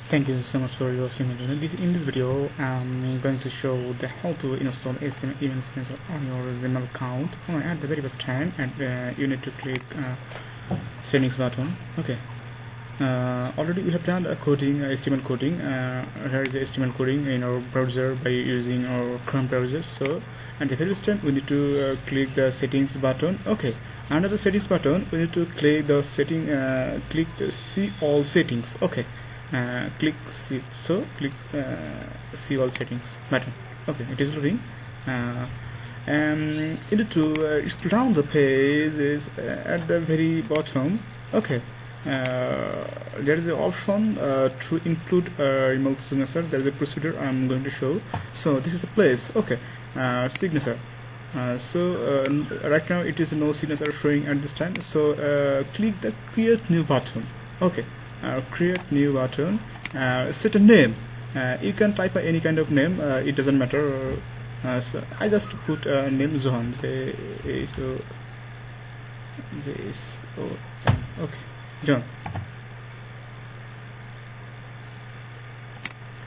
Thank you so much for your simulator. In this video, I'm going to show how to install HTML event sensor on your Gmail account. At the very first time, and you need to click settings button. Okay. Already we have done a coding, HTML coding. Here is the HTML coding in our browser by using our Chrome browser. So, at the very first time, we need to click the settings button. Okay. Under the settings button, we need to click the setting. Click see all settings. Okay. Click see all settings button. Okay, it is loading. And you need to scroll down the page is at the very bottom. Okay, there is an option to include email signature. There is a procedure I'm going to show. So this is the place. Okay, signature. Right now it is no signature showing at this time. So click the create new button. Okay. Create new button. Set a name. You can type any kind of name. It doesn't matter. So I just put name Johan. Okay, John.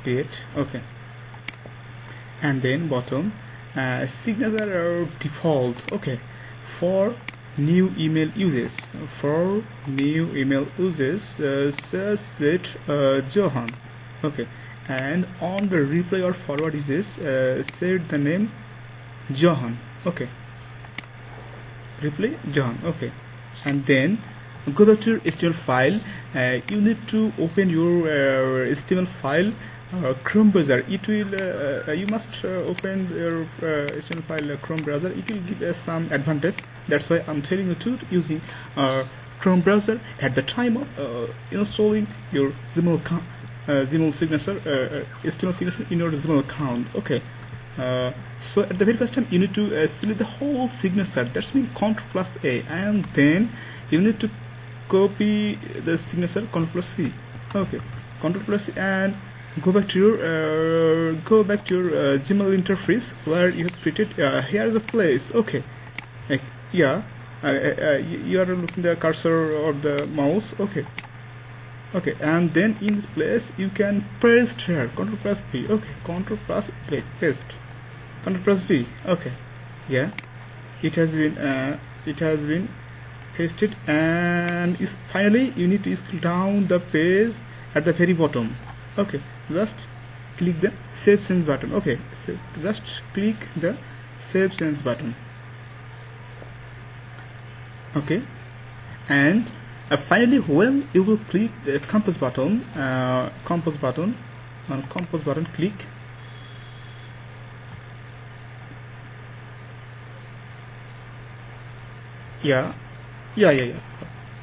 Create. Okay. And then bottom. Signature default. Okay. For new email uses, set Johan. Okay, and on the reply or forward uses, set the name Johan. Okay, reply Johan. Okay, and then go back to your HTML file. You need to open your HTML file. Chrome browser. It will you must open your HTML file Chrome browser. It will give some advantage. That's why I'm telling you to using Chrome browser at the time of installing your Gmail signature, HTML signature in your Gmail account. Okay. So at the very first time you need to select the whole signature. That's means Ctrl+A, and then you need to copy the signature Ctrl+C. Okay, Ctrl+C, and go back to your Gmail interface where you have created. Here is a place. Okay, you are looking the cursor or the mouse. Okay, and then in this place you can paste here Ctrl+V. Okay, Ctrl+V, paste. Ctrl+V. Okay, yeah, it has been pasted, and finally you need to scroll down the page at the very bottom. Okay, just click the save change button. Okay, so just click the save change button. Okay, and finally when you will click the compass button, click. Yeah.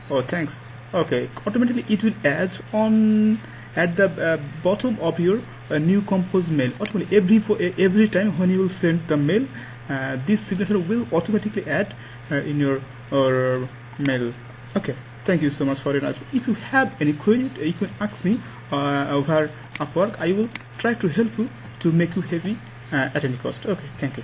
Oh, thanks. Okay, automatically it will add on at the bottom of your new compose mail. Automatically every time when you will send the mail, this signature will automatically add in your mail. Okay, thank you so much for your answer. If you have any query, you can ask me over Upwork. I will try to help you to make you happy at any cost. Okay, thank you.